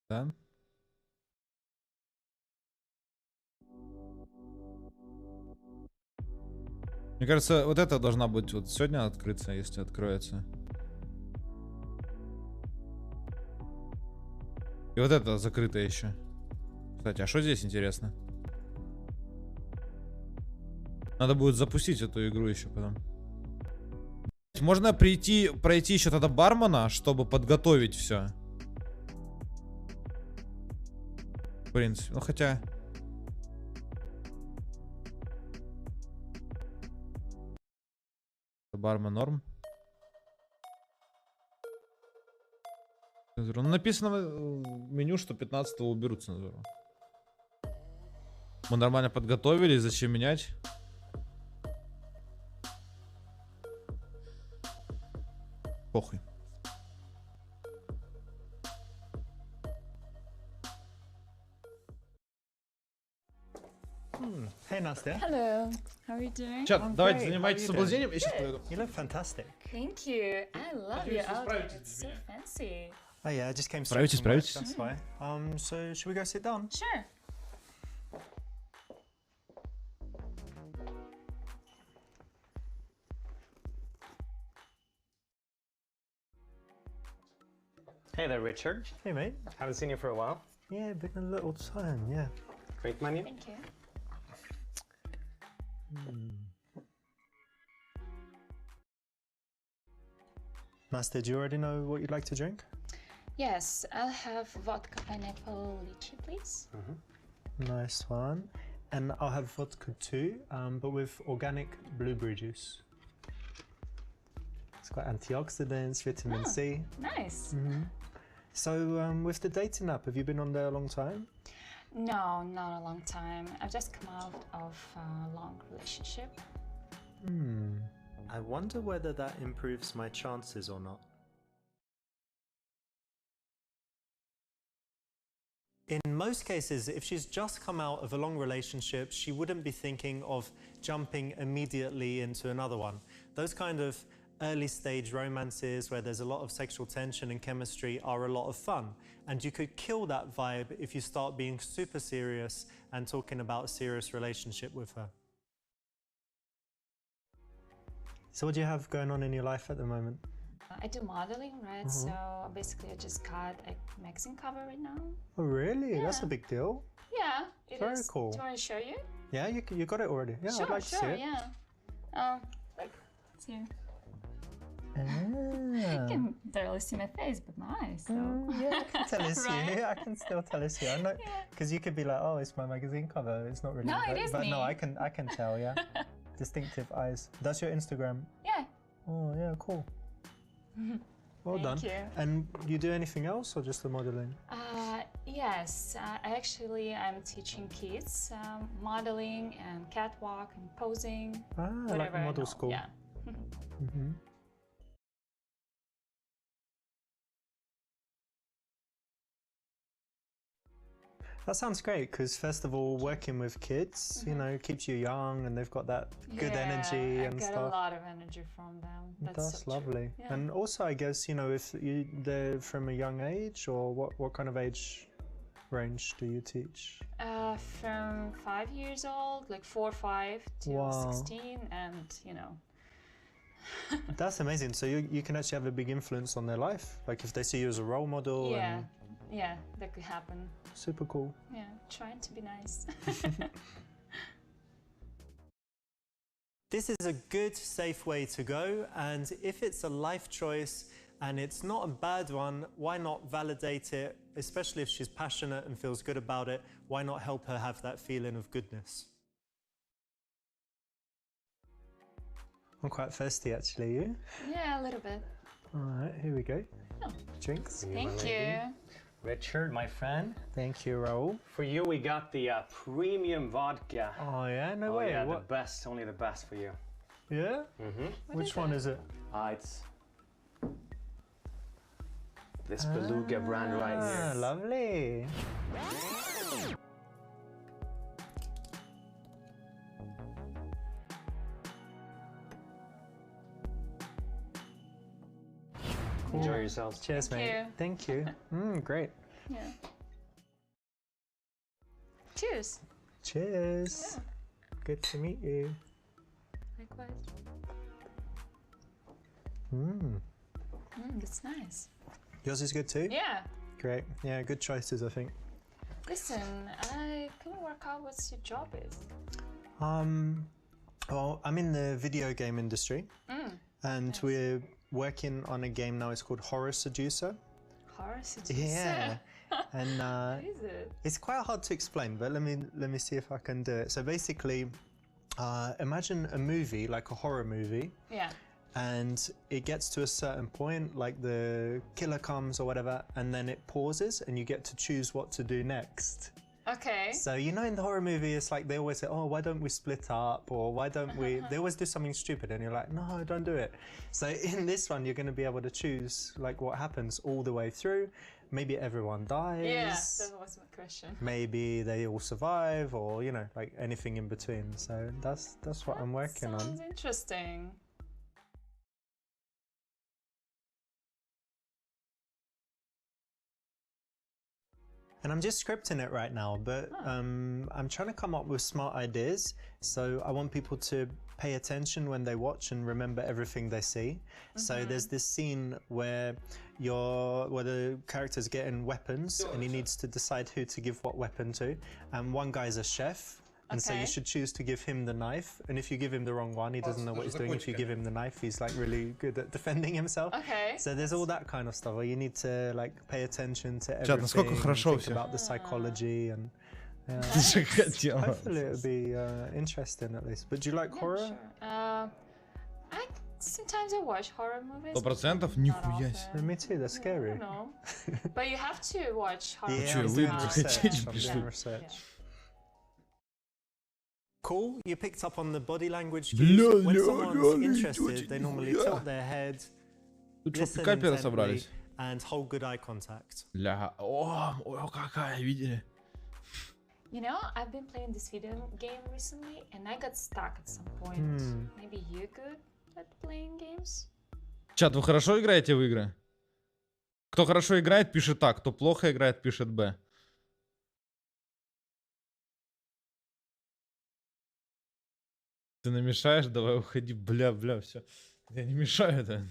Да? Мне кажется, вот это должна быть вот сегодня открыться, если откроется. И вот это закрыто еще. Кстати, а что здесь интересно? Надо будет запустить эту игру еще потом. Можно пройти еще тогда бармена, чтобы подготовить все. В принципе, ну хотя... Бармен норм. Ну, написано в меню, что 15-го уберут цензуру. Мы нормально подготовились, зачем менять? Похуй. Hey, Nastya. Hello, how are you doing? Чат, давайте great. занимайтесь How are you соблазнением, я сейчас пойду. You look fantastic. Thank you. I love your Надеюсь, вы outfit. справитесь It's без so меня. fancy. Oh yeah, I just came Справитесь, straight from work, справитесь. that's why. So should we go sit down? Sure. Hey there, Richard. Hey, mate. Haven't seen you for a while. Yeah, been a little time, yeah. Great menu. Thank you. Nastya, do you already know what you'd like to drink? Yes, I'll have vodka pineapple lychee, please. Nice one. And I'll have vodka too, but with organic blueberry juice. It's got antioxidants, vitamin C. Nice. So with the dating app, have you been on there a long time? No, not a long time. I've just come out of a long relationship. I wonder whether that improves my chances or not. In most cases, if she's just come out of a long relationship, she wouldn't be thinking of jumping immediately into another one. Those kind of early stage romances where there's a lot of sexual tension and chemistry are a lot of fun. And you could kill that vibe if you start being super serious and talking about a serious relationship with her. So what do you have going on in your life at the moment? I do modeling, right? So basically I just got a magazine cover right now. Oh really? That's a Yeah. big deal. Yeah, it Very is. cool. Do you want to show you? Yeah, you got it already. Yeah, Sure, I'd like to see sure, it. yeah. Like, it's here. Ah. You can barely see my face, but nice. So. Yeah, I can tell it's Right? you. I can still tell it's you. I know, because you could be like, oh, it's my magazine cover. It's not really. No, it is but no, me. I can tell. Yeah, distinctive eyes. That's your Instagram. Yeah. Oh yeah, cool. Well Thank done. you. And you do anything else or just the modeling? Yes, I'm teaching kids modeling and catwalk and posing. Ah, Whatever like I model know, school. Yeah. Mm-hmm. That sounds great because first of all, working with kids, you know, keeps you young and they've got that good energy and I get stuff. a lot of energy from them. That's so true. lovely. Yeah. And also, I guess, you know, if they're from a young age, or what kind of age range do you teach? From 5 years old, like 4 or 5 to Wow. 16, and you know. That's amazing. So you can actually have a big influence on their life. Like if they see you as a role model. Yeah, And yeah, that could happen. super cool. Yeah, trying to be nice. This is a good, safe way to go. And if it's a life choice and it's not a bad one, why not validate it? Especially if she's passionate and feels good about it, why not help her have that feeling of goodness? I'm quite thirsty actually, you? Yeah, a little bit. All right, here we go. Oh. Drinks. Thank you. Richard, my friend. Thank you, Raoul. For you, we got the premium vodka. Oh yeah, no Oh way. yeah, What? the best, only the best for you. Yeah? Which one is it? It's this Beluga brand right Ah, here. lovely. Enjoy yourselves. Cheers, Thank mate. you. Thank you. Great. Yeah. Cheers. Cheers. Yeah. Good to meet you. Likewise. That's nice. Yours is good too? Yeah. Great. Yeah, good choices, I think. Listen, I couldn't work out what your job is. Well, I'm in the video game industry, and we're working on a game now. It's called Horror Seducer. Horror Seducer? Yeah. And What is it? it's quite hard to explain, but let me see if I can do it. So basically, imagine a movie, like a horror movie, Yeah. and it gets to a certain point, like the killer comes or whatever, and then it pauses, and you get to choose what to do next. Okay. So you know, in the horror movie, it's like they always say, "Oh, why don't we split up?" or "Why don't we?" They always do something stupid, and you're like, "No, don't do it." So in this one, you're going to be able to choose like what happens all the way through. Maybe everyone dies. Yeah, that was my question. Maybe they all survive, or you know, like anything in between. So that's what I'm working on. Sounds interesting. And I'm just scripting it right now, but I'm trying to come up with smart ideas. So I want people to pay attention when they watch and remember everything they see. So there's this scene where the character's getting weapons, and he needs to decide who to give what weapon to. And one guy's a chef, and so you should choose to give him the knife. And if you give him the wrong one, he doesn't know what he's doing. If you give him the knife, he's like really good at defending himself. Okay. So there's all that kind of stuff where you need to like pay attention to Чат, насколько everything, хорошо think всё. about the psychology, and Ты же хотела. hopefully it'll be interesting at least. But do you like horror? Sure. Sometimes I watch horror movies. 100%? but not Нихуя себе. often. Me too, they're I scary. don't know. But you have to watch horror Yeah, Чё, I'm movies. вы doing now. хотите, research, I'm пришли? doing research. Cool, you picked up on the body language cues. Бля, When ля, someone's ля, interested, ля, they normally нихуя. tilt their head, Тут что, listen пикаперы intently, собрались? and hold good eye contact. Ля, о, какая, видели? You know, I've been playing this video game recently, and I got stuck at some point. Maybe you're good at playing games? Чат, вы хорошо играете в игры? Кто хорошо играет, пишет А, кто плохо играет, пишет Б. Ты намешаешь? Давай уходи, бля, все. Я не мешаю это.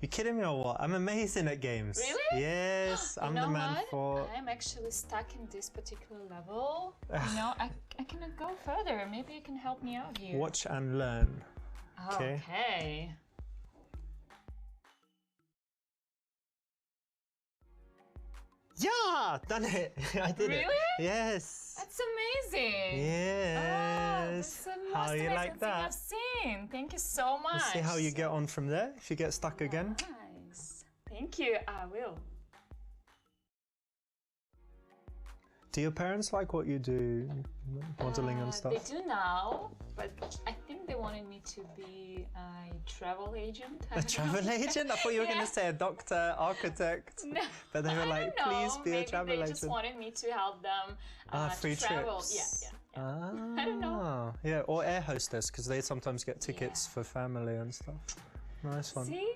You kidding me or what? I'm amazing at games. Really? Yes, I'm the man for. I'm actually stuck in this particular level. You know, I cannot go further. Maybe you can help me out here. Watch and learn. Okay. Okay. Yeah, done it. I did it. Really? Yes. That's amazing. Yes. Oh, that's the How most you amazing like thing that? I've seen. Thank you so much. Let's see how you get on from there. If you get stuck again. Nice. Thank you. I will. Do your parents like what you do, modeling and stuff? They do now, but I think they wanted me to be a travel agent. A travel agent? I thought you were going to say a doctor, architect. No, But they were I like, don't know. please be a Maybe travel they agent. just wanted me to help them Free to travel. trips. Yeah. Ah, I don't know. Yeah, or air hostess, because they sometimes get tickets for family and stuff. Nice one. See?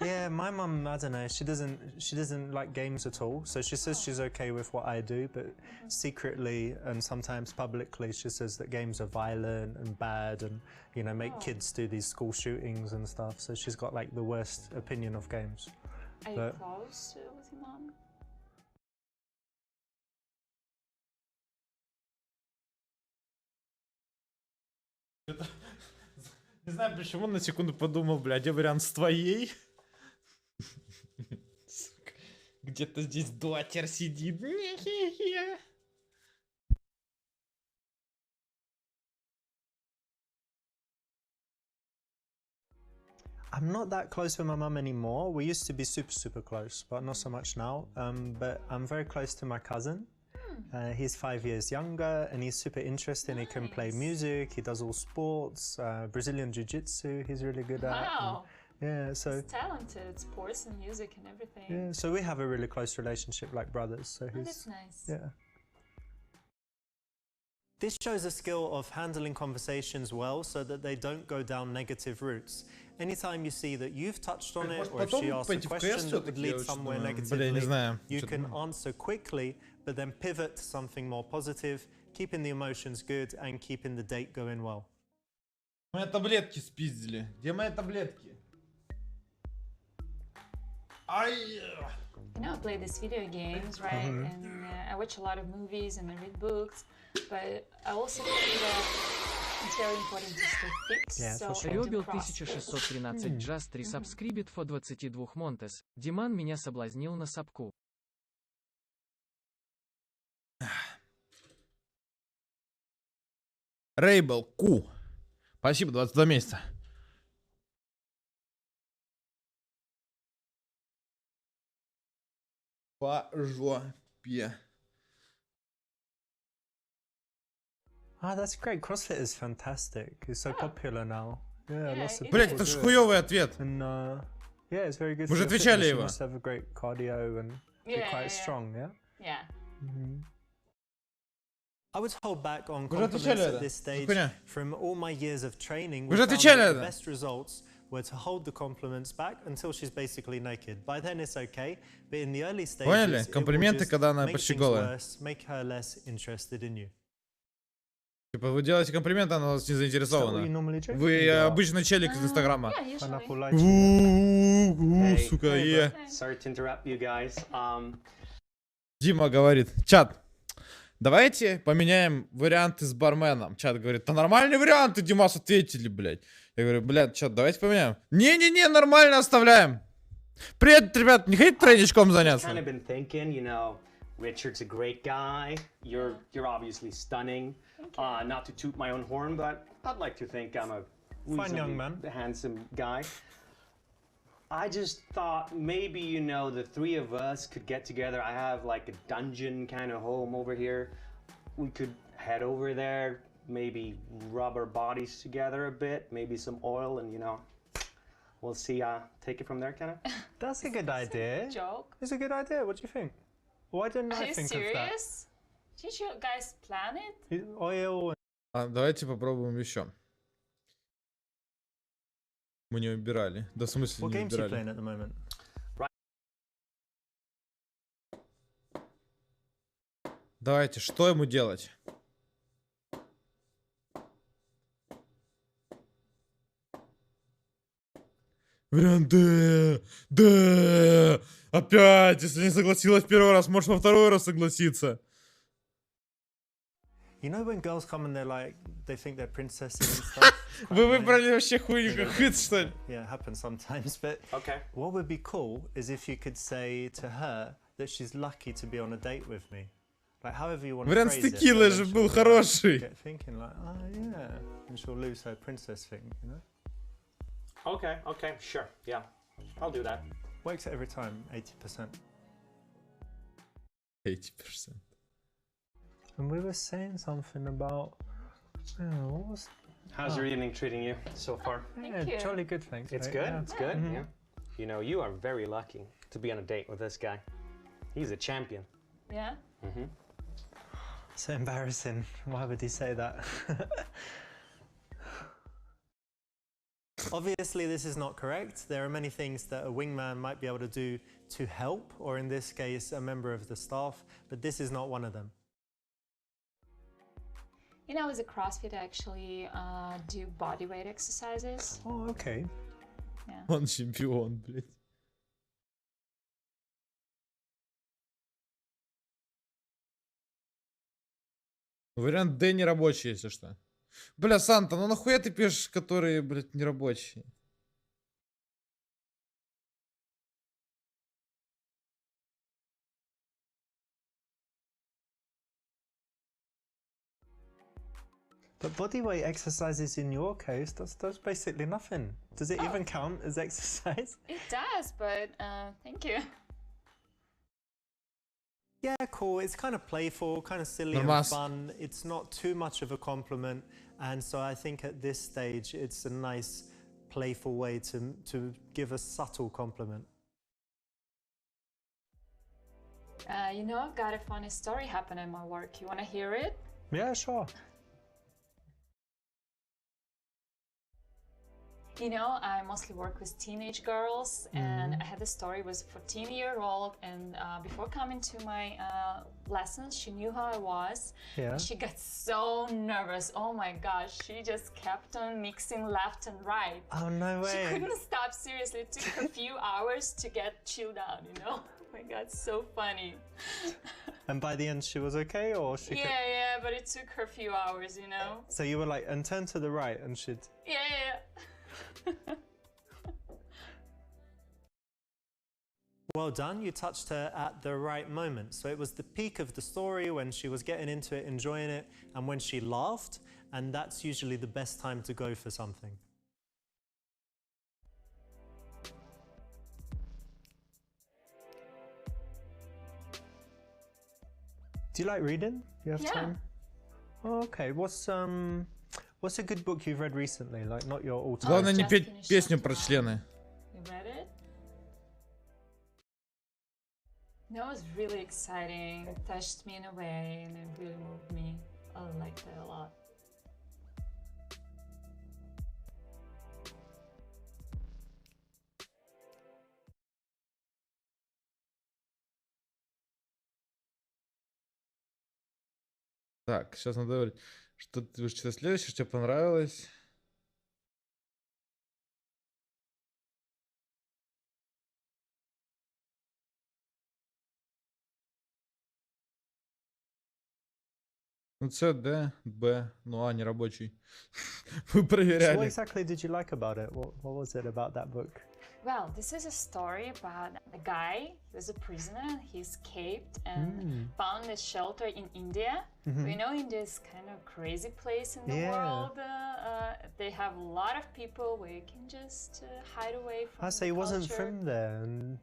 Yeah, my mum, I don't know, she doesn't like games at all. So she says she's okay with what I do, but secretly and sometimes publicly she says that games are violent and bad and, you know, make kids do these school shootings and stuff. So she's got like the worst opinion of games. Are you But- close with your mom? Не знаю, почему на секунду подумал, бля, где вариант с твоей? Сука. Где-то здесь дотер сидит. I'm not that close with my mum anymore. We used to be super close, but not so much now. But I'm very close to my cousin. He's 5 years younger and he's super interesting. He can play Nice. music, he does all sports, Brazilian jiu-jitsu he's really good at. Wow. Yeah, so He's talented. Sports and music and everything. yeah, so we have a really close relationship like brothers. So Oh, he's that's nice. yeah. This shows a skill of handling conversations well so that they don't go down negative routes. Anytime you see that you've touched on it, Может, or if she потом asks a пойти в КС question that would всё-таки, я lead вот somewhere что-то, negatively, блин, не знаю, you что-то, can answer quickly, but then pivot to something more positive, keeping the emotions good and keeping the date going well. Мои таблетки спиздили. Где мои таблетки? Ай! You know, I play these video games, right? And I watch a lot of movies and I read books, but I also think that it's very important to stay fit. Yeah, so for sure. I do Rebel CrossFit. 1613 Just 3 subscribed for 22 Монтес. Диман меня соблазнил на сапку. Рейбл Q. Спасибо, 22 месяца. По жопе. Ah, that's great. CrossFit is fantastic. It's so popular now. Yeah, Yeah, lots of it Блять, people это ж do it. хуёвый ответ. And yeah, it's very good. Мы for же your отвечали fitness. You его. must have a great cardio and Yeah, be quite yeah. strong, yeah? Yeah. I would hold back on Вы же отвечали compliments это. at this stage. Хуйня. From all my years of training, Вы we же found отвечали that the это. best results were to hold the compliments back until she's basically naked. By then it's okay, but in the early stages, Поняли? it will Комплименты, just когда она make почти things голая. worse, make her less interested in you. Типа, вы делаете комплименты, она вас не Is that what you заинтересована. normally do? Вы обычный челик из Инстаграма. Yeah, usually. Pineapple lychee. Hey, Сука, hey, Sorry to interrupt you guys. Дима говорит, чат, давайте поменяем варианты с барменом. Чат говорит, да нормальные варианты, Димас, ответили, блядь. Я говорю, блядь, чат, давайте поменяем. Не-не-не, нормально оставляем. Привет, ребят, не хотите тройничком заняться? Kind of been thinking, you know, Richard's a great guy. You're obviously stunning. Not to toot my own horn, but I'd like to think I'm a Fine young reasonably man. handsome guy. I just thought maybe, you know, the three of us could get together. I have like a dungeon kind of home over here. We could head over there, maybe rub our bodies together a bit, maybe some oil, and you know, we'll see. Take it from there, kind of. That's a good idea. Joke. It's a good idea. What do you think? Why didn't Are I you think of that? serious? Did you guys plan it? Oil. Давайте попробуем еще. Мы не убирали. Да, в смысле What не games are you убирали. playing at the moment? Давайте, что ему делать? Вариант Д. Д. Опять, если не согласилась в первый раз, может во второй раз согласиться. You know when girls come and they're like, they think they're princesses and stuff? Вы выбрали вообще хуйню какую-то, что ли? Yeah, it happens sometimes. But Okay. what would be cool is if you could say to her that she's lucky to be on a date with me. Like however you want to Вариант с phrase it. текилой but же then был she'll, хороший. get thinking like, oh yeah. And she'll lose her princess thing, you know? Okay, sure. Yeah, I'll do that. Works every time, 80%. 80%. And we were saying something about, what was... How's your evening treating you so far? Yeah, you. jolly good, thanks. It's mate, good. yeah. It's good. Yeah. You know, you are very lucky to be on a date with this guy. He's a champion. Yeah. So embarrassing. Why would he say that? Obviously, this is not correct. There are many things that a wingman might be able to do to help, or in this case, a member of the staff, but this is not one of them. You know, as a CrossFit, I actually do body weight exercises. Oh, okay. Yeah. Он чемпион, блядь. Вариант Д не рабочий, если что. Бля, Санта, ну нахуя ты пишешь, которые, блядь, не рабочие? But body weight exercises in your case, that's basically nothing. Does it even count as exercise? It does, but thank you. Yeah, cool. It's kind of playful, kind of silly Nормас. and fun. It's not too much of a compliment. And so I think at this stage, it's a nice, playful way to give a subtle compliment. You know, I've got a funny story happen at my work. You want to hear it? Yeah, sure. You know, I mostly work with teenage girls, and I had a story with a 14-year-old, and before coming to my lessons, she knew how I was. Yeah. And she got so nervous. Oh my gosh, she just kept on mixing left and right. Oh, no She way. couldn't stop, seriously. It took her a few hours to get chilled out, you know? Oh my god, so funny. And by the end, she was okay, or she? Yeah, but it took her a few hours, you know? So you were like, and turn to the right, and she'd. Yeah. Well done, you touched her at the right moment. So it was the peak of the story when she was getting into it, enjoying it, and when she laughed, and that's usually the best time to go for something. Do you like reading? You have Yeah. time? Oh, okay. What's a good book you've read recently? Like not your all-time. Главное не Just петь finished песню chapter про one. члены. You read it? That was really exciting. It touched me in a way, and it really moved me. I liked it a lot. Так, сейчас надо говорить. Что ты будешь читать следующее, что тебе понравилось? Ну, С, Д, Б, ну, А, не рабочий. Вы So what проверяли. exactly did you like about it? What was it about that book? Well, this is a story about a guy who's a prisoner. He escaped and found a shelter in India. We know India is kind of a crazy place in the Yeah. world. They have a lot of people where you can just hide away from I say he the wasn't culture. from there. And...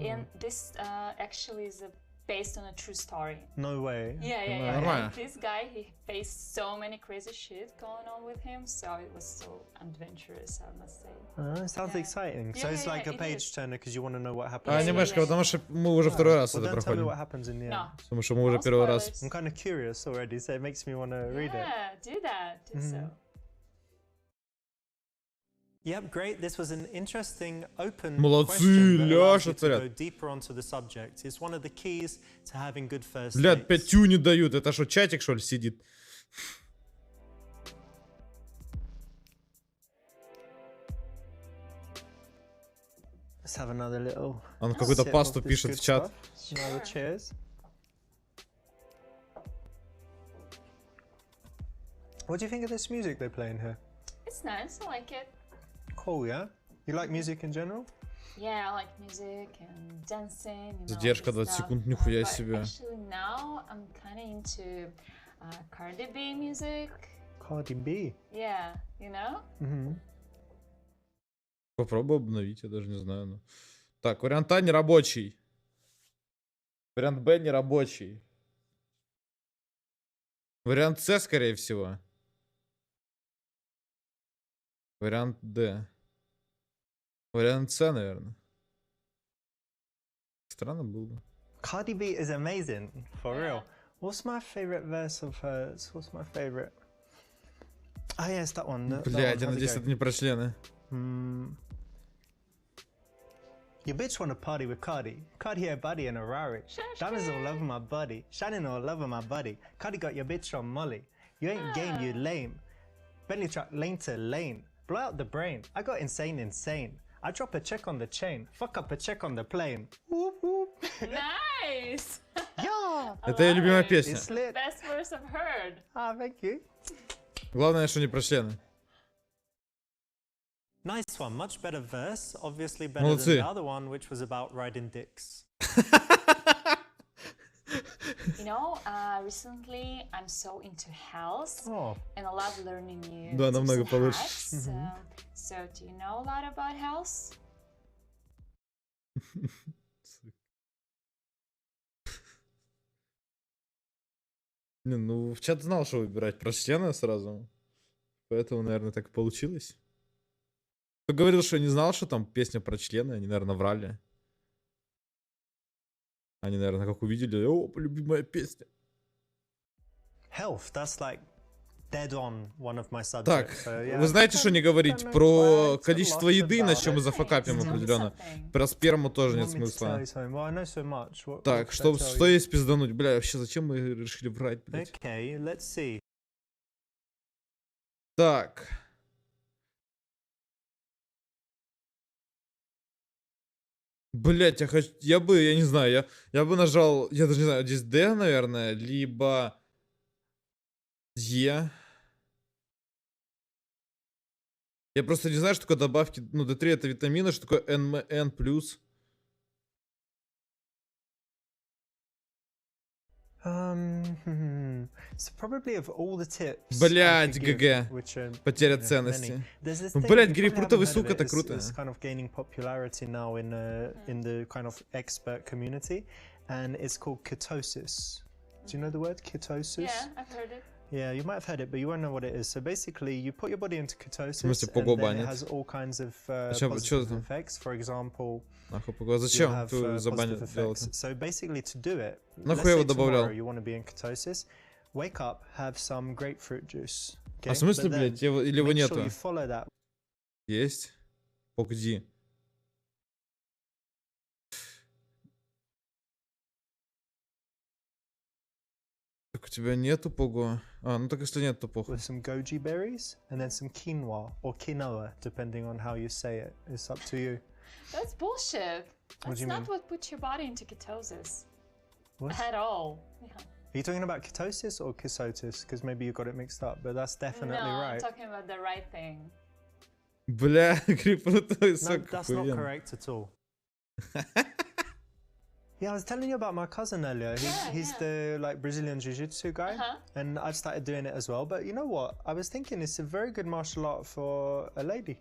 And this actually is based on a true story. No way. Yeah. Нормально. And this guy, he faced so many crazy shit going on with him, so it was so adventurous, I must say. Sounds Yeah. exciting. So Yeah, it's yeah, like a it page is. turner because you want to know what А, happens. Yeah, анимешка, yeah. потому что мы уже второй раз Well, это don't tell me проходим. what happens in the end. No. Потому что мы уже No первый раз. spoilers. I'm kind of curious already, so it makes me want to read it. Yeah, do that. Do so. Yep, great. This was an interesting, open Молодцы, question that allows Ляша, you to go царят. deeper onto the subject. It's one of the keys to having good first Блядь, dates. 5 не дают. Это что, чатик, что ли, сидит? Let's have another little Он какую-то sip пасту of this пишет good в чат. stuff. Another cheers. What do you think of this music they play in here? It's nice. I like it. Cool, yeah? You like music in general? Yeah, I like music and dancing. You know, Задержка all this 20 stuff. секунд, нихуя But себе. actually, now I'm kind of into Cardi B music. Cardi B. Yeah, you know. Попробую обновить, я даже не знаю. Но... Так, вариант А не рабочий. Вариант Б не рабочий. Вариант С, скорее всего. Вариант Д. Вариант С, наверное. Странно было. Cardi B is amazing, for Yeah. real. What's my favorite verse of hers? What's my favorite? Oh, yeah, it's that one. That Блядь, one. я How'd it надеюсь, go? это не про члены. Your bitch wanna party with Cardi. Cardi her body in a Rari. Diamonds all over my body. Shining all over my body. Cardi got your bitch on Molly. You ain't game, you lame. Bentley truck lane to lane. Blow out the brain. I got insane. I drop a check on the chain. Fuck up a check on the plane. Whoop whoop. Nice. Yeah. Это ее любимая it. песня. It's lit. Best verse I've heard. Ah, thank you. Главное, что не про члены. Nice one. Much better verse. Obviously better Молодцы. than the other one, which was about riding dicks. You know, recently I'm so into health Oh. and I love learning new Да, tips намного and получше. hacks. So, do you know a lot about health? Не, ну, в чат знал, что выбирать про члены сразу. Поэтому, наверное, так и получилось. Кто говорил, что не знал, что там песня про члены, они, наверное, врали. Они, наверное, как увидели, о, любимая песня. Health. That's like dead on one of my subjects. Так, So, yeah, вы знаете, что не говорить? kinda Про quite a количество lot еды, на about чем мы it. зафакапим Tell me определенно. something. Про сперму тоже You нет want me to tell смысла. you something? Well, I know so much. What Так, could I что tell you? есть пиздануть? Бля, вообще зачем мы решили врать, блядь? Okay, let's see. Так. Блять, я бы, я не знаю, я бы нажал, я даже не знаю, здесь D, наверное, либо E. Я просто не знаю, что такое добавки, ну, D3 это витамины, что такое N+. So probably of all the tips. Блядь, I could give, ГГ. which are, Потеря you know, ценности. many. There's this Ну, thing, блядь, you грейпфрутовый probably haven't сук heard of это it, круто. it's kind of gaining popularity now in the kind of expert community, and it's called ketosis. Do you know the word ketosis? Yeah, I've heard it. Yeah, you might have heard it, but you won't know what it is. So basically, you put your body into ketosis, смысле, and then погоба, it нет? has all kinds of чё positive это? effects. For example, Нахуй, you'll зачем have ты забанил positive делать? effects. So basically, to do it, Нахуй let's я say его добавлял? tomorrow you want to be in ketosis, wake up, have some grapefruit juice. Okay? А в смысле, But then блядь, или его make нету? sure you follow that. Есть. Погоди. Так у тебя нету пого? А, ну так если нет, то похуй. With some goji berries and then some quinoa or quinoa, depending on how you say it. It's up to you. That's bullshit. What That's do you not mean? what puts your body into ketosis What? at all. Yeah. Are you talking about ketosis or kesotis? Because maybe you got it mixed up, but that's definitely No, I'm right. talking about the right thing. Бля, грейпфрутовый No, сок. that's not охуенно. correct at all. Yeah, I was telling you about my cousin earlier. He's yeah. the like Brazilian jiu-jitsu guy, Uh-huh. and I've started doing it as well. But you know what? I was thinking it's a very good martial art for a lady.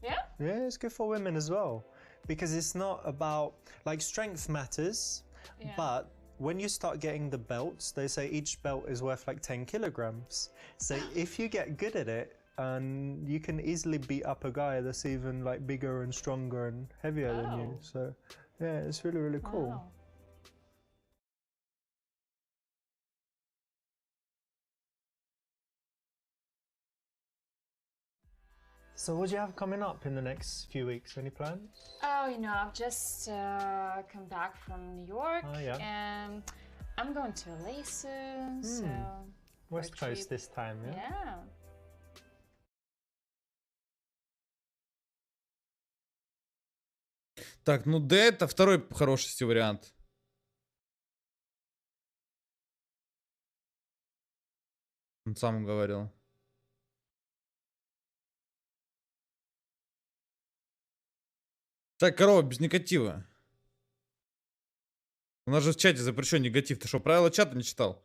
Yeah? Yeah, it's good for women as well, because it's not about like strength matters, Yeah. but when you start getting the belts, they say each belt is worth like 10 kilograms. So if you get good at it, and you can easily beat up a guy that's even like bigger and stronger and heavier than you. Oh. So yeah, it's really, really cool. Wow. So what do you have coming up in the next few weeks? Any plans? Oh, you know, I've just come back from New York, Oh, yeah. and I'm going to LA soon, so West for a Coast trip. this time, yeah? Yeah. Так, ну D это второй хороший вариант. Он сам говорил. Так, корова, без негатива. У нас же в чате запрещен негатив. Ты что, правила чата не читал?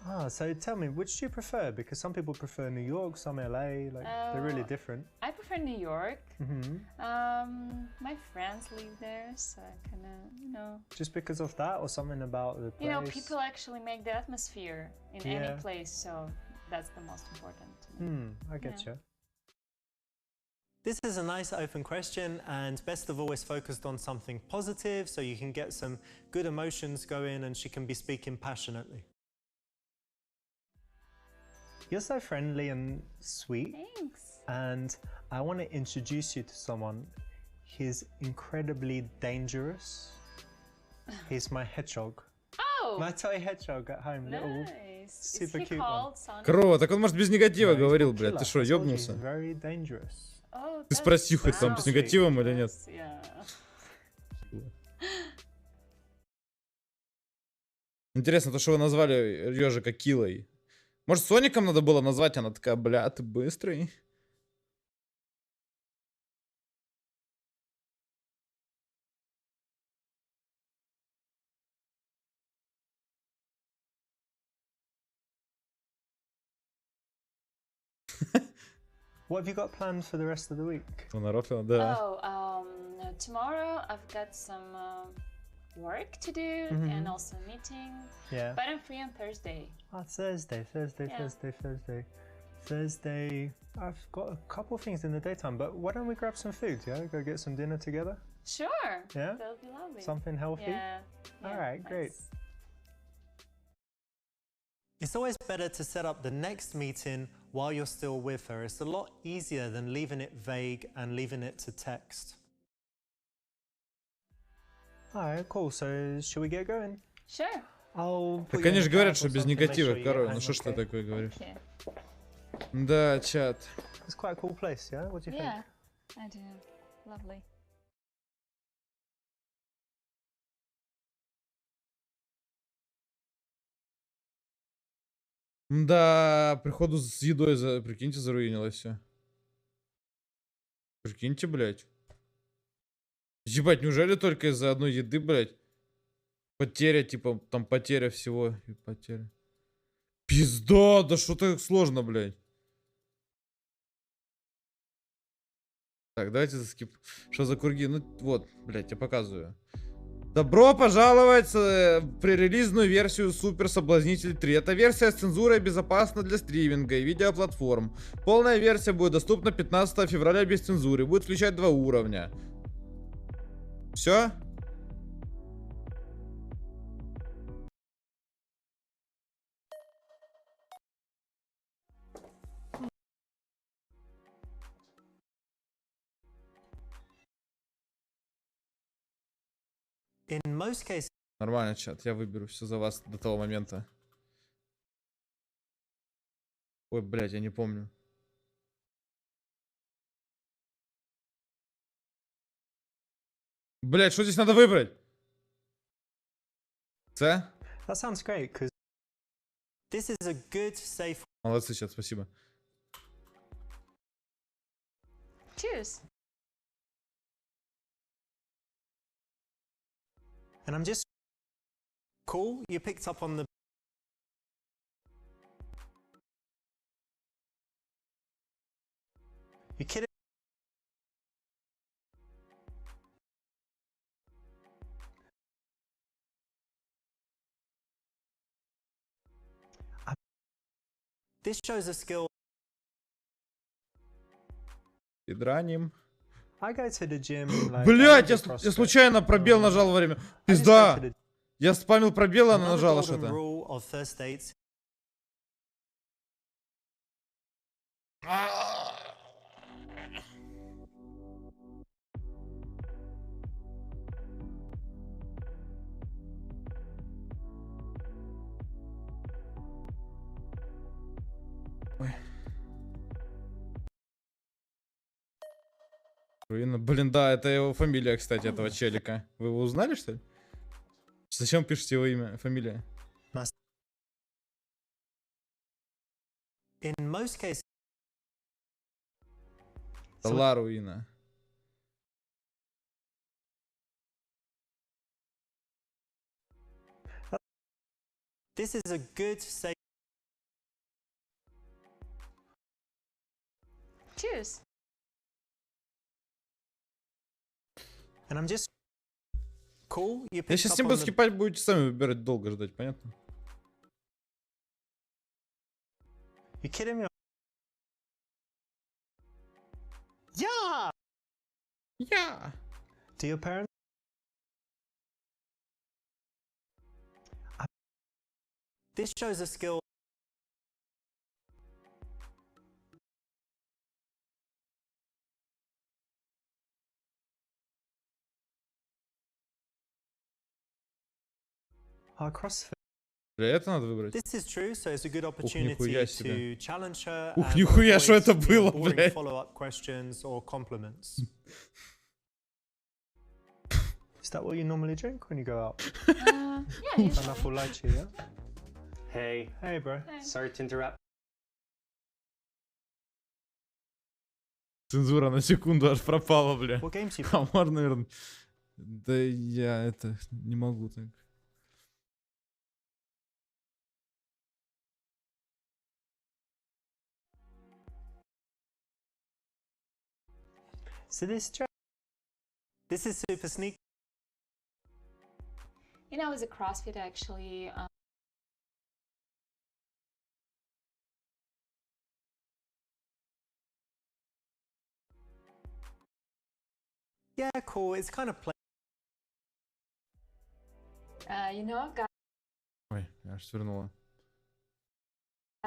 Ah, so tell me, which do you prefer? Because some people prefer New York, some LA, like they're really different. I prefer New York. Hmm. My friends live there, so I kind of, you know. Just because of that, or something about the place? You know, people actually make the atmosphere in Yeah. any place, so that's the most important to me. I get Yeah. you. This is a nice open question, and best of all is focused on something positive so you can get some good emotions going and she can be speaking passionately. You're so friendly and sweet, Thanks. and I want to introduce you to someone. He's incredibly dangerous. He's my hedgehog. Oh, My toy hedgehog at home. Little. nice. super Is he cute one. called Sonic? Корова, так он может без негатива No, he's говорил, called блядь. Killer. Ты что, I told you, ёбнулся? he's very dangerous. Oh, Ты that's спроси хоть там wow. с негативом или нет. Yeah. Интересно, то, что вы назвали ежика Килой. Может, Соником надо было назвать? Она такая, бля, ты быстрый. What have you got planned for the rest of the week? Понарофила, да. Oh, tomorrow I've got some work to do and also a meeting, Yeah. but I'm free on Thursday. Oh, Thursday. Yeah. Thursday. I've got a couple things in the daytime, but why don't we grab some food? Yeah, go get some dinner together. Sure. Yeah? That'll be lovely. Something healthy. Yeah. All right, great. nice. It's always better to set up the next meeting while you're still with her. It's a lot easier than leaving it vague and leaving it to text. Alright, cool. So, should we get going? Sure. Так они же говорят, что без негатива, короче. Ну что ж ты такое говоришь? Okay. Да, чат. It's quite a cool place, yeah? What do you think? Yeah, I do. Lovely. Да, приходу с едой, прикиньте, заруинилось все. Прикиньте, блядь. Ебать, неужели только из-за одной еды, блядь? Потеря, типа, там потеря всего и потеря. Пизда, да что так сложно, блядь. Так, давайте заскип. Что за круги? Ну, вот, блядь, я показываю. Добро пожаловать в пререлизную версию Супер Соблазнитель 3. Эта версия с цензурой безопасна для стриминга и видеоплатформ. Полная версия будет доступна 15 февраля без цензуры. Будет включать 2 уровня. Все? In most cases, Нормально, чат. Я выберу все за вас до того момента. Ой, блядь, я не помню. Блядь, что здесь надо выбрать? С? that sounds great because this is a good, safe. Молодцы, чат, спасибо. Cheers. And I'm just cool. You picked up on the. You kidding? This shows a skill. Пидраним. I go to the gym. Like, Блять, я случайно пробел нажал во время. Пизда! Я спамил пробел, она нажала что-то. Руина. Блин, да, это его фамилия, кстати, этого челика. Вы его узнали, что ли? Зачем пишете его имя, фамилия? In most cases, Ла Руина. this is a good, safe. Cheers. And I'm just cool. You Я picked сейчас up всем on буду the. скипать, будете сами выбирать, долго ждать, понятно? You kidding me? Yeah. Я. Do your parents? This shows a skill. CrossFit. Бля, это надо выбрать. This is true, so it's a good нихуя opportunity себе. to challenge her. Ух, and нихуя, что avoid, это you know, было, boring блядь. follow-up questions or compliments. Is that what you normally drink when you go out? Yeah, usually. Enough will lie to you, yeah? Hey, Hey, bro. sorry to interrupt. Цензура на секунду аж пропала, бля. What games you play? Комар, наверное. Да я это не могу так. So this is super sneaky. You know, as a CrossFit, actually, Yeah, cool. It's kind of plain. you know, a guy Ой, я аж свернула.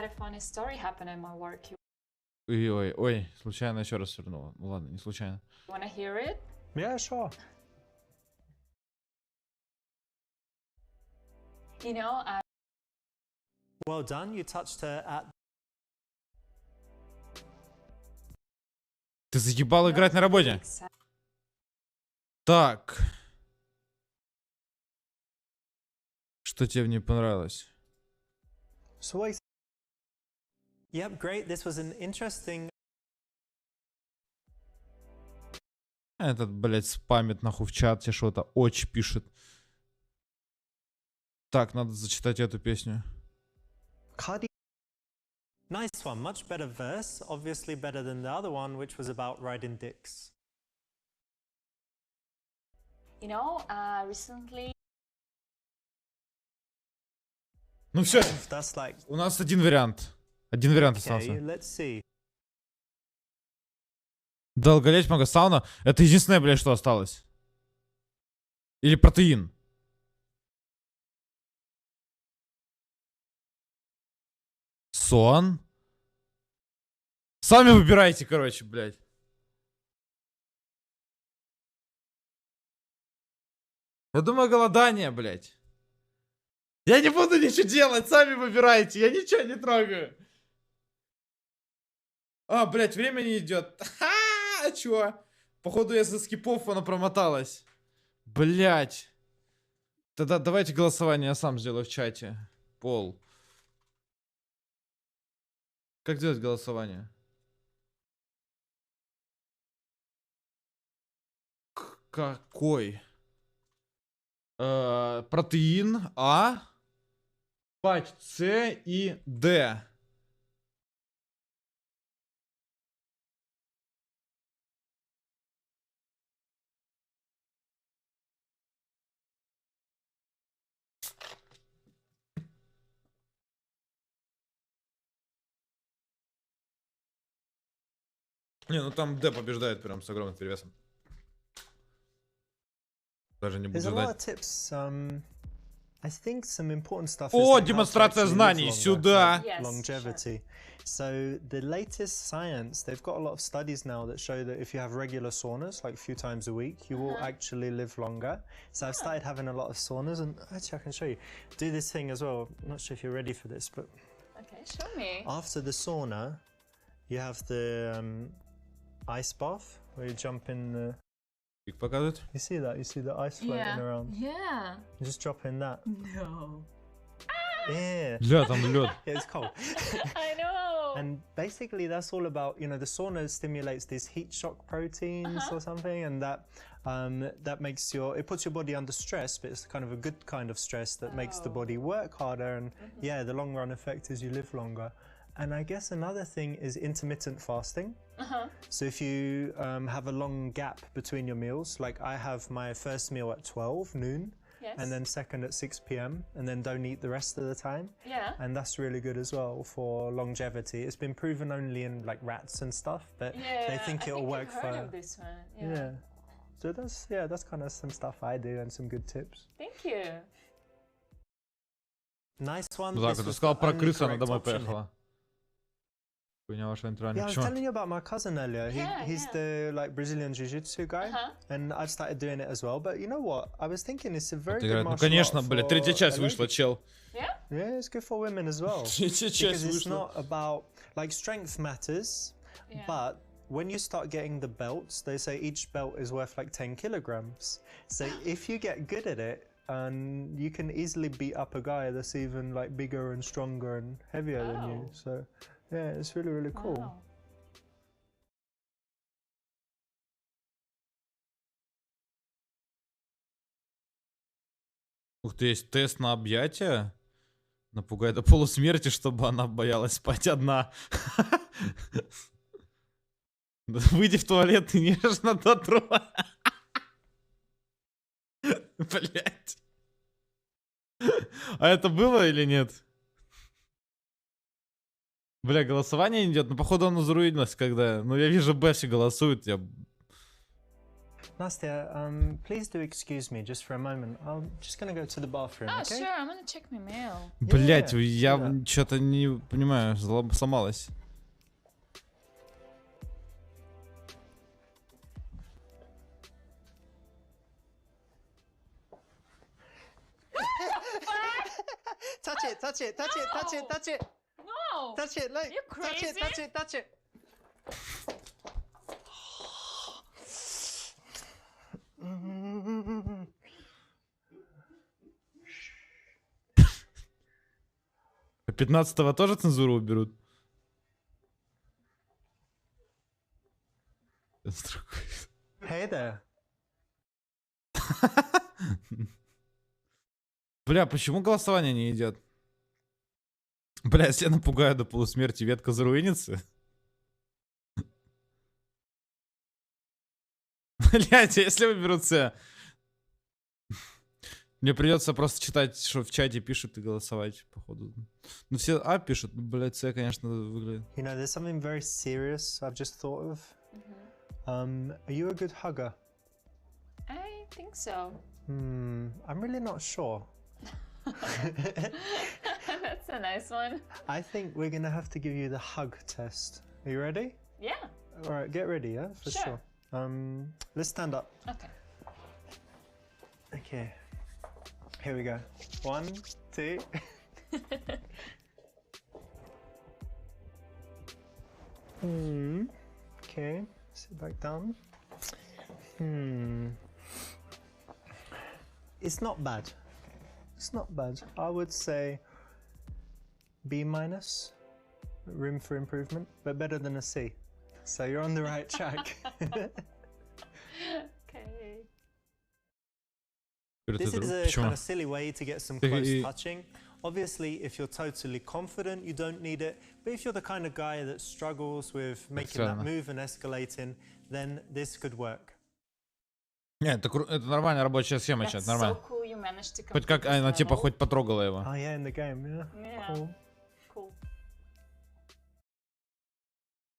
a funny story happened at my work. You Ой, случайно еще раз свернула. Ну ладно, не случайно. wanna hear it? Yeah, sure. You know, Well done. You touched her at Ты заебал играть на работе. Так. Что тебе в ней понравилось? So wait. Yep, great. This was an interesting. Этот, блядь, спамит нахуй в чате что-то. Очень пишет. Так, надо зачитать эту песню. Nice one. Much better verse. Obviously better than the other one, which was about riding dicks. you know, recently Ну все, That's like. у нас один вариант. Один вариант Okay, остался. let's see. Долголеть много сауна. Это единственное, блядь, что осталось. Или протеин. Сон. Сами выбирайте, короче, блядь. Я думаю, голодание, блядь. Я не буду ничего делать, сами выбирайте. Я ничего не трогаю. А, блядь, время не идет. А чё? Походу я за скипов она промоталась. Блядь. Тогда давайте голосование я сам сделаю в чате. Пол. Как делать голосование? Какой? Протеин А, патч С и Д. Не, ну там Д побеждает прям с огромным перевесом. Даже не буду There's a lot of ждать. tips. I think some important stuff. О, is like how to демонстрация actually live знаний, longer, сюда. like Yes, longevity. So the latest science, they've got a lot of studies now that show that if you have regular saunas, like a few times a week, you will actually live longer. So I've started having a lot of saunas, and actually I can show you. Do this thing as well. I'm not sure if you're ready for this, but okay, show me. after the sauna, you have the ice bath where you jump in the. Пик показывает. You see that? You see the ice floating around? Yeah. You just drop in that. No. Yeah. Бля, там лед. Yeah, it's cold. I know. And basically that's all about, you know, the sauna stimulates these heat shock proteins or something, and that makes it puts your body under stress, but it's kind of a good kind of stress that makes the body work harder, and yeah, the long run effect is you live longer. And I guess another thing is intermittent fasting. So if you have a long gap between your meals, like I have my first meal at 12 noon, Yes. and then second at 6 p.m, and then don't eat the rest of the time. Yeah. And that's really good as well for longevity. It's been proven only in like rats and stuff, but Yeah. they think it'll work I've heard for. of this one. Yeah. So that's kind of some stuff I do and some good tips. Thank you. Nice one. Так, This ты was сказал the про only крысу, она correct домой option. поехала. Хуйня ваша интроальная. Yeah, I was Почему? telling you about my cousin earlier. He's the like Brazilian jiu-jitsu guy, and I've started doing it as well. But you know what? I was thinking it's a very good Играет. martial Ну конечно, art блядь, for третья часть a вышла, lady. чел. Yeah? Yeah, it's good for women as well. Третья Because часть it's вышла. not about like strength matters, Yeah. but when you start getting the belts, they say each belt is worth like 10 kilograms. So if you get good at it, and you can easily beat up a guy that's even like bigger and stronger and heavier than you. Oh. So yeah, it's really, really cool. Wow. Ух ты, есть тест на объятия. Напугай до полусмерти, чтобы она боялась спать одна. Выйди в туалет и нежно дотрогай. Блять. А это было или нет? Бля, голосование не идет. Ну, походу, оно заруинилось, когда... Ну, я вижу, Бэфси голосует. Я... Nastya, please do excuse me just for a moment. I'm just gonna go to the bathroom, Oh, okay? sure, I'm gonna check my mail. Блять, Yeah, я да. что-то не понимаю, сломалась. Touch it, touch it, touch it, touch it, touch it, No! touch it, look. You Touch it, crazy? touch it, touch it. А 15-го тоже цензуру уберут? Hey there. Бля, почему голосование не идет? Бля, если я напугаю до полусмерти, ветка заруинится? Блять, а если выберут С? Мне придется просто читать, что в чате пишут, и голосовать, походу. Ну все А пишут, ну, блять, С, конечно, выглядит. You know, there's something very serious I've just thought of. Are you a good hugger? I think so. I'm really not sure. That's a nice one. I think we're gonna have to give you the hug test. Are you ready? Yeah. All right, get ready, yeah, for Sure. sure. Let's stand up. Okay. Okay. Here we go. 1, 2. Okay. Sit back down. It's not bad. It's not bad. I would say B minus. Room for improvement, but better than a C. So you're on the right track. Okay. This is a kind of silly way to get some close touching. Obviously, if you're totally confident, you don't need it. But if you're the kind of guy that struggles with making that move and escalating, then this could work. Нет, это нормальная рабочая схема, That's чат, so нормально. cool you managed to Хоть complete как, this она типа level. хоть потрогала его. Oh yeah, in the game, yeah. Yeah. Cool. Cool.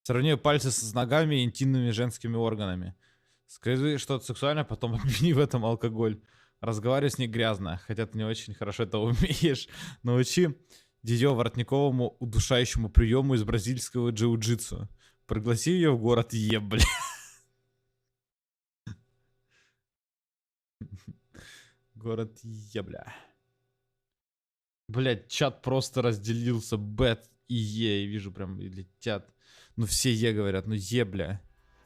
Сравни пальцы с ногами и интимными женскими органами. Скажи что-то сексуальное, потом обвини в этом алкоголь. Разговаривай с ней грязно, хотя ты не очень хорошо это умеешь. Научи ее воротниковому удушающему приему из бразильского джиу-джитсу. Пригласи ее в город Е, бля. Город Е, бля. Блять, чат просто разделился. Бэт и Е. Я вижу прям летят. Ну все Е говорят, ну Е, бля.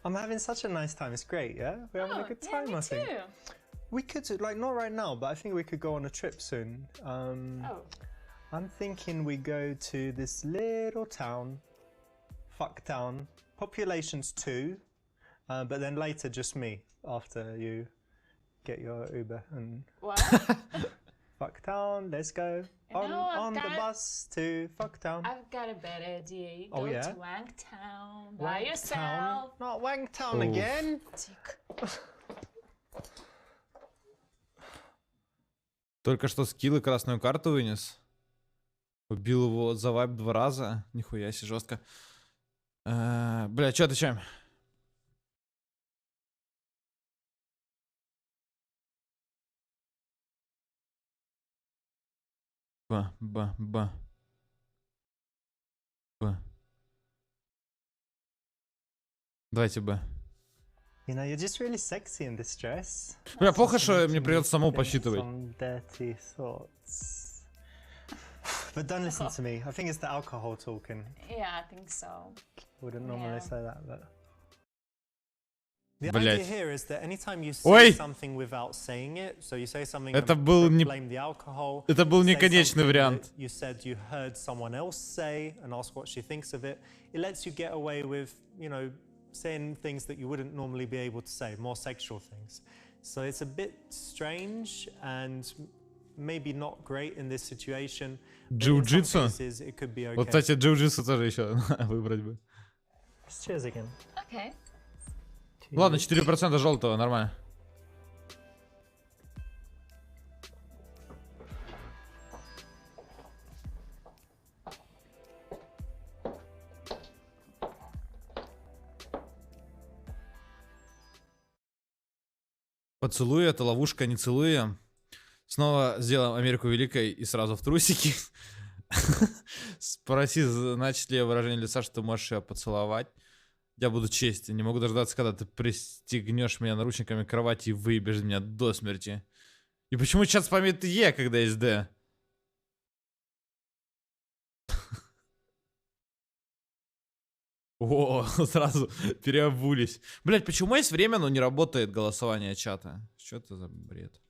I'm having such a nice time. It's great, yeah? We're having a good Yeah, time, me I think. too. We could, like, not right now, but I think we could go on a trip soon. Oh. I'm thinking we go to this little town, Fucktown. Population's 2, but then later just me after you get your Uber and What? Fucktown. Let's go on the bus to Fucktown. I've got a better idea. You Oh, go yeah? to Wangtown by Wanktown. yourself. Not Wangtown Oh. again. Tick. Только что скиллы красную карту вынес. Убил его за вайп 2 раза. Нихуя себе жестко. Бля, что отвечаем? Ба. Давайте Б. You know, you're just really sexy in this dress. Бля, плохо, что мне Making придется me самому think посчитывать. some dirty thoughts. But don't listen to me. I think it's the alcohol talking. Yeah, I think so. Wouldn't normally Yeah. say that, but The Блять. idea here is that anytime you say Ой! something without saying it, so you say something Это and был не... blame the alcohol, Это был не say конечный something вариант. that you said you heard someone else say and ask what she thinks of it, it lets you get away with, you know, saying things that you wouldn't normally be able to say, more sexual things. So it's a bit strange and maybe not great in this situation. but in some Джиу-джитсу? cases, it could be okay. Вот, кстати, джиу-джитсу тоже еще выбрать бы. let's cheers again. Okay. Ладно, 4% желтого, нормально. Поцелуй, это ловушка, не целуя. Снова сделаем Америку великой и сразу в трусики. Спроси, значит ли выражение лица, что ты можешь ее поцеловать. Я буду честен, не могу дождаться, когда ты пристегнешь меня наручниками к кровати и выебешь меня до смерти. И почему чат спамит Е, когда есть Д? О, сразу переобулись. Блять, почему есть время, но не работает голосование чата? Что это за бред?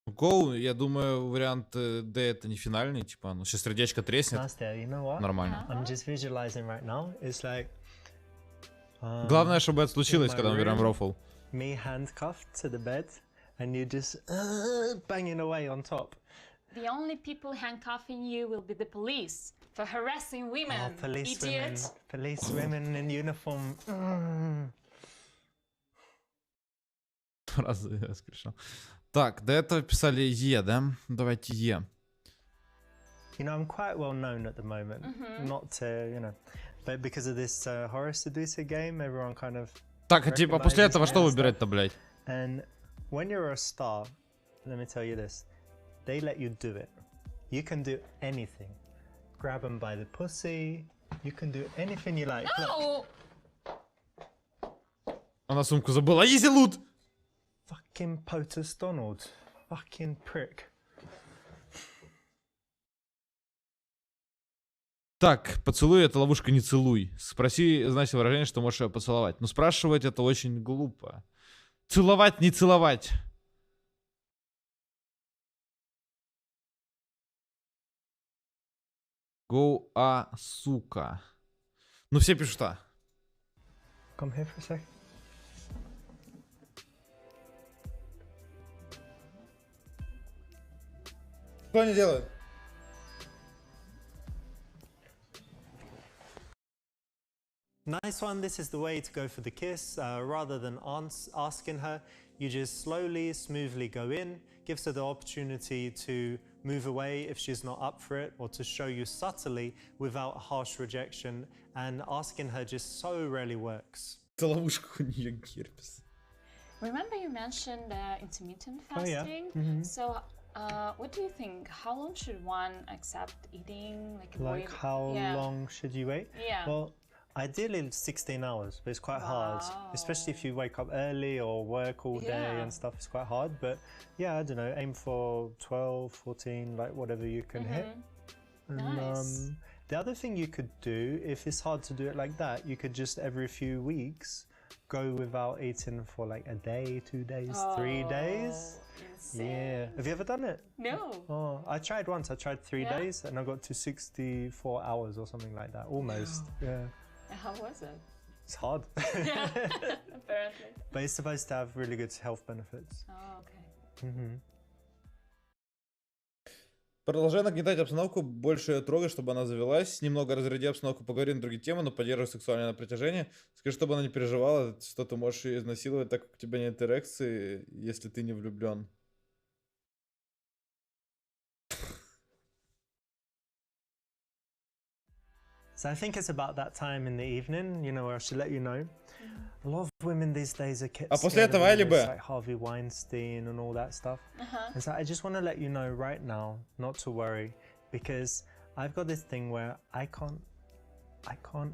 Go, я думаю, вариант D это не финальный, типа, ну сейчас сердечко треснет. Nastya, you know what? Нормально. I'm just visualizing right now. It's like Главное, чтобы это случилось, in my когда мы берем room. рофл. Me handcuffed to the bed, and you just banging away on top. The only people handcuffing you will be the police for harassing women. Oh, police women, idiot. police women in uniform. Раз я скрешал. Так, до этого писали Е, да? Давайте Е. You know, I'm quite well known at the moment. Not to, you know, but because of this horror Seducer game, everyone kind of. Так, а типа после этого что выбирать-то, блядь? And when you're a star, let me tell you this, they let you do it. You can do anything. Grab them by the pussy. You can do anything you like. Look. Oh, Она сумку забыла. Изи лут! Fucking POTUS Donald. Fucking prick. Так, поцелуй это ловушка, не целуй. Спроси, значит, выражение, что можешь ее поцеловать. Но спрашивать это очень глупо. Целовать, не целовать. Go, сука. Ну все пишут А. Come here for a sec. Что они делают? Nice one. This is the way to go for the kiss. Rather than asking her, you just slowly, smoothly go in, gives her the opportunity to move away if she's not up for it, or to show you subtly without harsh rejection, and asking her just so rarely works. Это ловушка у нее герпес. remember you mentioned intermittent Oh, yeah. fasting? So, what do you think? How long should one accept eating? Like how yeah. long should you wait? Yeah. Well, ideally 16 hours, but it's quite hard, especially if you wake up early or work all day Yeah. and stuff. It's quite hard, but yeah, I don't know, aim for 12, 14, like whatever you can hit. And, Nice. the other thing you could do, if it's hard to do it like that, you could just every few weeks go without eating for like a day, 2 days, 3 days. Insane. Yeah. Have you ever done it? No. Oh, I tried once. I tried 3 Yeah? days and I got to 64 hours or something like that, almost. Yeah. How was it? It's hard. Yeah, apparently. But it's supposed to have really good health benefits. Oh, okay. Продолжай нагнетать обстановку, больше ее трогай, чтобы она завелась. Немного разряди обстановку, поговори на другие темы, но поддерживай сексуальное напряжение. Скажи, чтобы она не переживала, что ты можешь ее изнасиловать, так как у тебя нет эрекции, если ты не влюблен. So I think it's about that time in the evening, you know, where I should let you know. A lot of women these days are kept А после scared of этого all А или this, Б? like Harvey Weinstein and all that stuff. And so I just want to let you know right now not to worry, because I've got this thing where I can't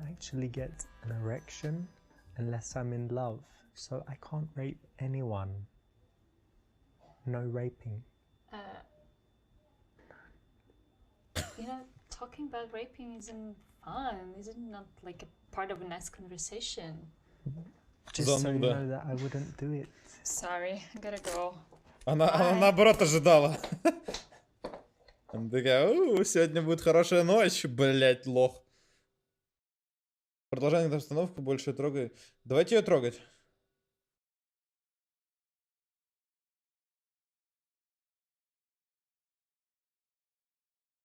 actually get an erection unless I'm in love. So I can't rape anyone. No raping. You know, talking about raping isn't fun. Is it not like a part of a nice conversation? Just so you Зануда. know that I wouldn't do it. Sorry, I gotta go. Она наоборот ожидала. Она такая, сегодня будет хорошая ночь, блять, лох. Продолжай нагнетать обстановку, больше ее трогай. Давайте ее трогать.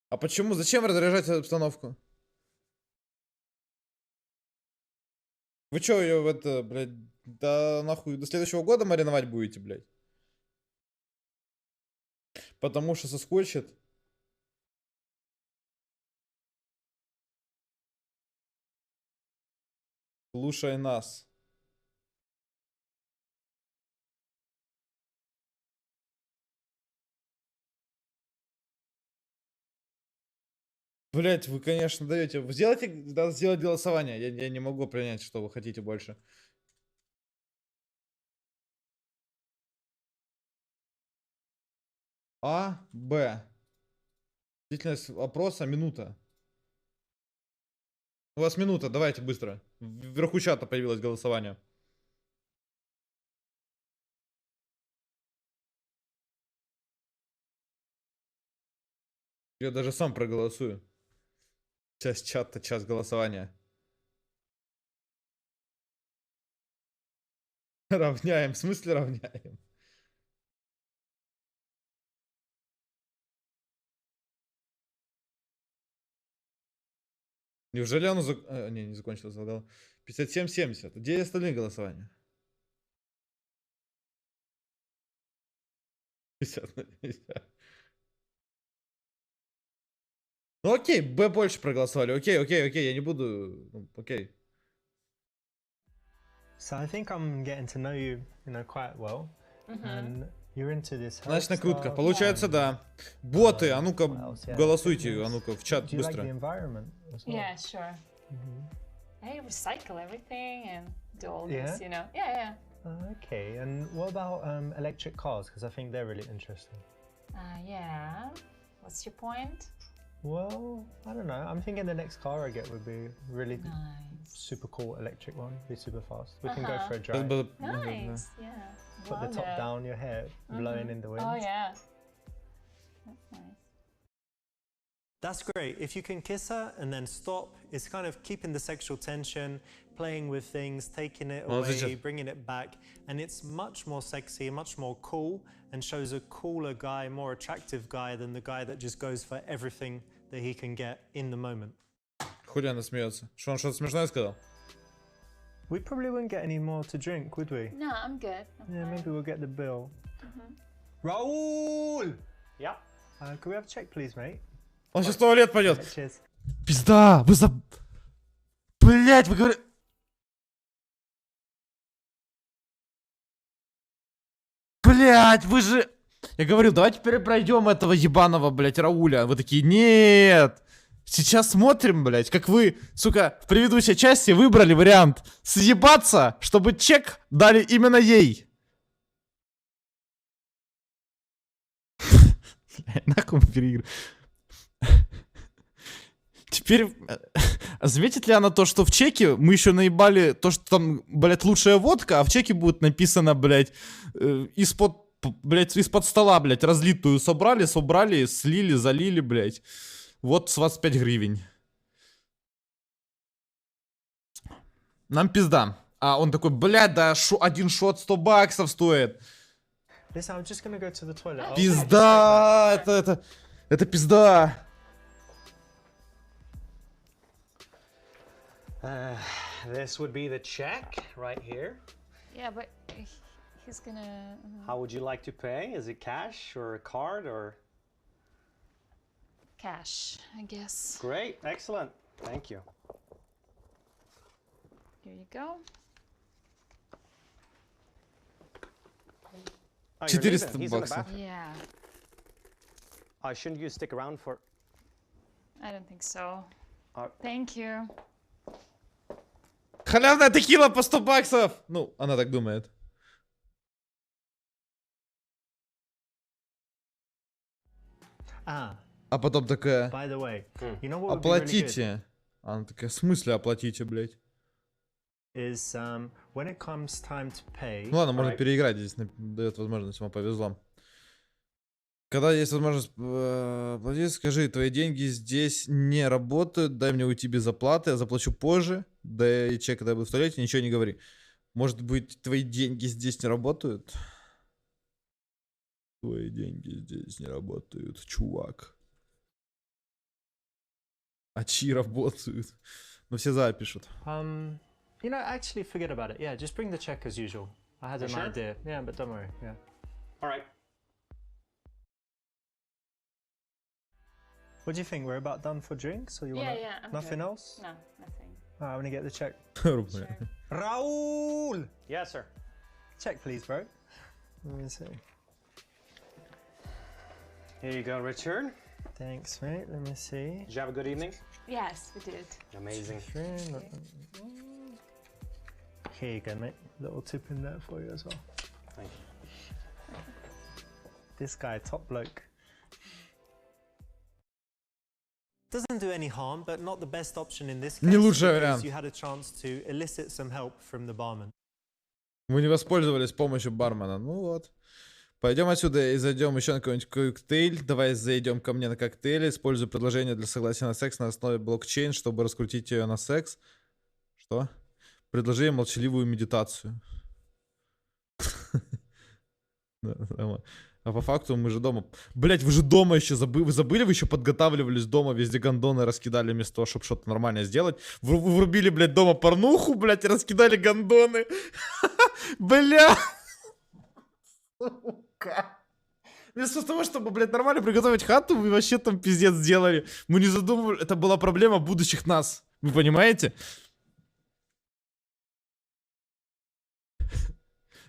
А почему? Зачем разряжать обстановку? Вы чё ее в это, блядь, да нахуй, до следующего года мариновать будете, блядь? Потому что соскочит. Слушай нас. Блять, вы, конечно, даете. Вы сделайте, надо сделать голосование. Я не могу принять, что вы хотите больше. А, Б. Длительность вопроса минута. У вас минута, давайте быстро. Вверху чата появилось голосование. Я даже сам проголосую. Час чата, час голосования. Равняем, в смысле равняем? Неужели оно не закончилось, загадал. 57-70. Где остальные голосования? 50 на 50. Ну окей, Б больше проголосовали. Окей, я не буду. Окей. So I think I'm getting to know you, quite well, and you're into this health Значит, накрутка. stuff, Получается, and да. Боты, а ну-ка, what else? Yeah, голосуйте, fitness. а ну-ка, в чат Do you like the быстро. environment as well? Yeah, sure. I recycle everything and do all Yeah? this, you know. Yeah, Okay, and what about electric cars? Because I think they're really interesting. yeah. What's your point? Well, I don't know. I'm thinking the next car I get would be really Nice. super cool electric one, be super fast. We can go Uh-huh. for a drive. Nice, yeah. Put the Love top it. down, your hair blowing in the wind. Oh, yeah. That's nice. That's great. If you can kiss her and then stop, it's kind of keeping the sexual tension, playing with things, taking it Well, away, bringing it back. And it's much more sexy, much more cool, and shows a cooler guy, more attractive guy than the guy that just goes for everything that he can get in the moment. Хули она смеется? Что, он что-то смешное сказал? We probably wouldn't get any more to drink, would we? No, I'm good. I'm Yeah, fine. maybe we'll get the bill. Raul! Yeah. Can we have a check, please, mate? Он сейчас в туалет пойдет. Cheers. Пизда, вы за... Блять, вы говорите... Блять, вы же... Я говорил, давайте теперь пройдем этого ебаного, блять, Рауля. Вы такие, нет. Сейчас смотрим, блять, как вы, сука, в предыдущей части выбрали вариант съебаться, чтобы чек дали именно ей. Нахуй мы переигрываем. Теперь, заметит ли она то, что в чеке мы еще наебали то, что там, блядь, лучшая водка, а в чеке будет написано, блядь, из-под стола, блядь, разлитую собрали, слили, залили, блядь. Вот с вас 5 гривен. Нам пизда. А он такой, блядь, да один шот 100 баксов стоит. Listen, I'm just gonna go to the toilet. I'll- Пизда, это пизда. This would be the check right here. Yeah, but he's gonna... How would you like to pay? Is it cash or a card or? Cash, I guess. Great, excellent. Thank you. Here you go. Oh, you're 400 leaving. He's in the баксов. bathroom. Yeah, Shouldn't you stick around for? I don't think so. Uh, Thank you. Халявная текила по 100 баксов. Ну, она так думает. Ah, А потом такая, by the way, you know what would be really good оплатите. Она такая, в смысле оплатите, блядь? is when it comes time to pay. Ну ладно, можно Alright. переиграть, здесь дает возможность, вам повезло. Когда есть возможность платить, скажи, твои деньги здесь не работают, дай мне уйти без оплаты, я заплачу позже, да и чек, когда я буду в туалете, ничего не говори. Может быть, твои деньги здесь не работают? Твои деньги здесь не работают, чувак. А чьи работают? Ну все запишут. Actually forget about it. Yeah, just bring the check as usual. I had You an sure? idea. Yeah, but don't worry. Yeah. All right. What do you think? We're about done for drinks, or you Yeah, want yeah, I'm nothing good. else? No, nothing. I'm gonna get the check. Рубль. Raul! Yes, sir. Check, please, bro. Let me see. Here you go, Richard. Thanks, mate. Let me see. Did you have a good evening? Yes, we did. Amazing. Here you go, mate. Little tip in there for you as well. Thank you. This guy, top bloke. Doesn't do any harm, but not the best option in this Не case лучший because вариант. you had a chance to elicit some help from the barman. Мы не воспользовались помощью бармена. Ну вот. Пойдем отсюда и зайдем еще на какой-нибудь коктейль. Давай зайдем ко мне на коктейль. Использую предложение для согласия на секс на основе блокчейн, чтобы раскрутить ее на секс. Что? Предложи ей молчаливую медитацию. А по факту мы же дома... Блять, вы же дома еще забыли? Вы забыли? Вы еще подготавливались дома, везде гондоны раскидали вместо того, чтобы что-то нормальное сделать. Вы врубили, блядь, дома порнуху, блядь, и раскидали гондоны. Бля! Сука. Вместо того, чтобы, блядь, нормально приготовить хату, вы вообще там пиздец сделали. Мы не задумывали... Это была проблема будущих нас. Вы понимаете?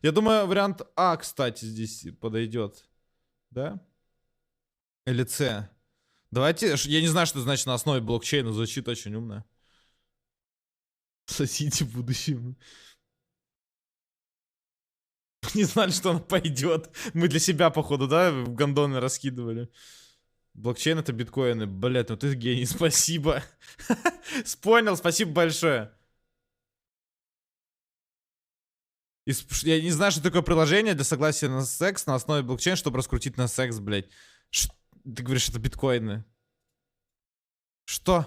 Я думаю, вариант А, кстати, здесь подойдет. Да? Или С. Давайте, я не знаю, что это значит на основе блокчейна. Звучит очень умно. Сосите в будущем. Не знали, что она пойдет. Мы для себя, походу, да, в гондоны раскидывали. Блокчейн — это биткоины. Блядь, ну ты гений, спасибо. Понял, спасибо большое. Я не знаю, что такое приложение для согласия на секс на основе блокчейна, чтобы раскрутить на секс, блядь. Ты говоришь, это биткоины. Что?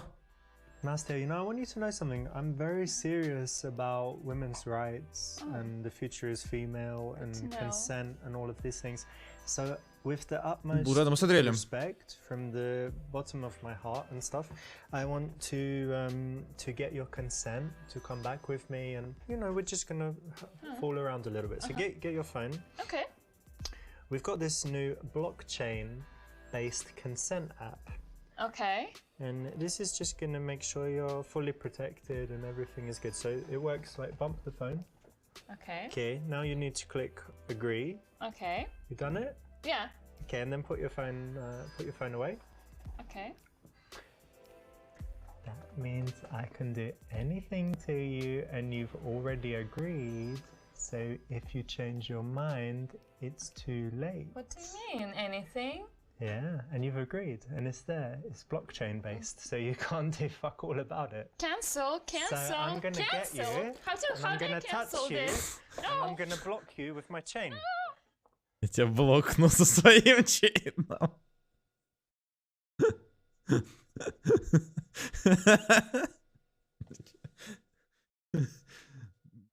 Master, you know, I want you to know something. I'm very serious about women's rights and the future is female and consent and all of these things. So, with the utmost respect from the bottom of my heart and stuff, I want to get your consent to come back with me, and you know, we're just gonna fool around a little bit. So get your phone. Okay. We've got this new blockchain-based consent app. Okay. And this is just gonna make sure you're fully protected and everything is good. So it works like bump the phone. Okay. Okay, now you need to click agree. Okay. You done it? Yeah. Okay, and then put your phone away. Okay. That means I can do anything to you and you've already agreed. So if you change your mind, it's too late. What do you mean? Anything? Yeah, and you've agreed, and it's there. It's blockchain based, so you can't do fuck all about it. Cancel. So I'm gonna get you, How do you cancel this? and I'm gonna block you with my chain. Я тебя блокну со своим чейном.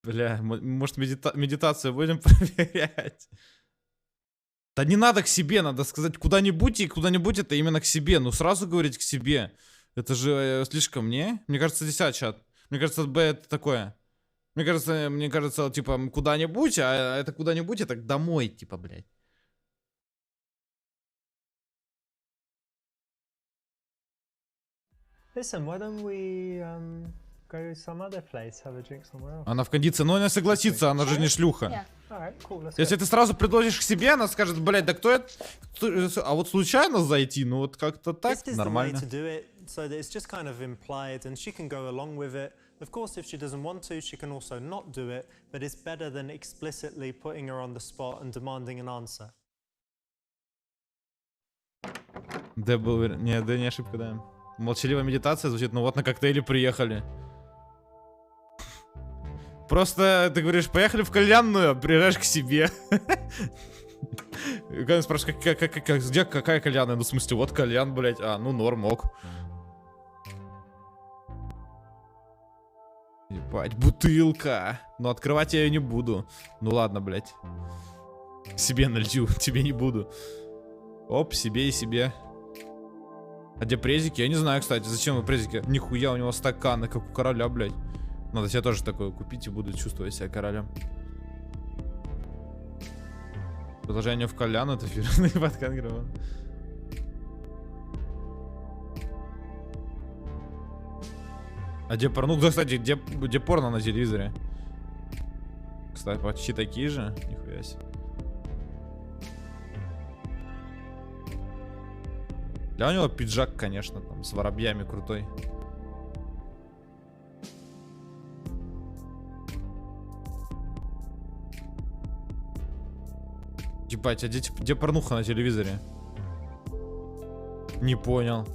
Бля, может медитацию будем проверять? Да не надо к себе, надо сказать куда-нибудь, и куда-нибудь это именно к себе. Ну сразу говорить к себе. Это же слишком не? Мне кажется, 10 чат. Мне кажется, Б это такое. Мне кажется, типа, куда-нибудь, а это куда-нибудь, это домой, типа, блядь. Listen, why don't we go some other place, have a drink somewhere else? Она в кондиции, но она согласится, она же не шлюха. Yeah. All right, cool. Let's Если go. ты сразу предложишь к себе, она скажет, блядь, да кто это? А вот случайно зайти, ну вот как-то так, This is the way нормально. to do it, so that it's just kind of implied, and she can go along with it. Of course, if she doesn't want to, she can also not do it, but it's better than explicitly putting her on the spot and demanding an answer. Да, был, не ошибка, да. Молчаливая медитация звучит, ну вот на коктейле приехали. Просто, ты говоришь, поехали в кальянную, приезжаешь к себе. И когда спрашиваешь, где какая кальянная? Ну, в смысле, вот кальян, блядь. А, ну, норм, ок. Ебать, бутылка. Но открывать я ее не буду. Ну, ладно, блядь. Себе налью, тебе не буду. Оп, себе и себе. А где презики? Я не знаю, кстати, зачем вы презики? Нихуя, у него стаканы, как у короля, блядь. Надо себе тоже такое купить и буду чувствовать себя королем. Предложение в кальян, это фирменный подкангрова. А где порно? Ну, да, кстати, где порно на телевизоре? Кстати, почти такие же. Нихуя себе. Да, у него пиджак, конечно, там, с воробьями крутой. Ебать, а где порнуха на телевизоре? Не понял.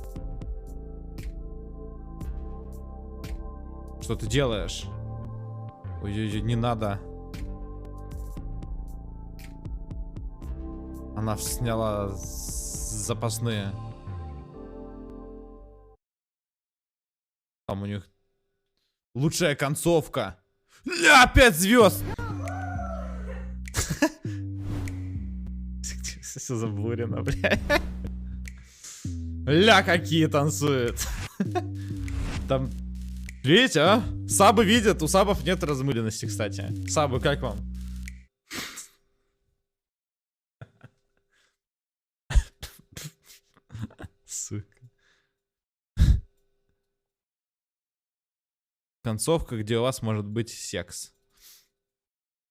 Что ты делаешь? Ой-ой-ой, не надо. Она сняла запасные. Там у них лучшая концовка. Ля, 5 звезд! Все заблурено, бля. Ля, какие танцуют. Там, видите, а? Сабы видят, у сабов нет размыленности, кстати. Сабы, как вам? Сука. Концовка, где у вас может быть секс.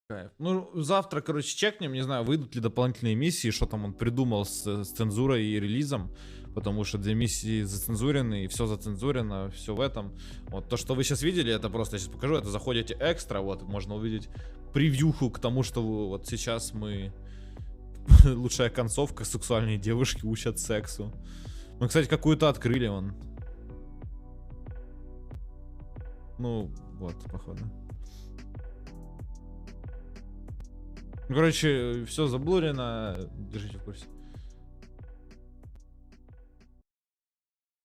Кайф. Ну, завтра, короче, чекнем, не знаю, выйдут ли дополнительные миссии, что там он придумал с цензурой и релизом, потому что 2 миссии зацензурены, и все зацензурено, все в этом. Вот то, что вы сейчас видели, это просто, я сейчас покажу, это заходите экстра, вот, можно увидеть превьюху к тому, что вот сейчас мы... Лучшая концовка, сексуальные девушки учат сексу. Мы, кстати, какую-то открыли, он. Ну, вот, походу. Ну, короче, все заблурено. Держите в курсе.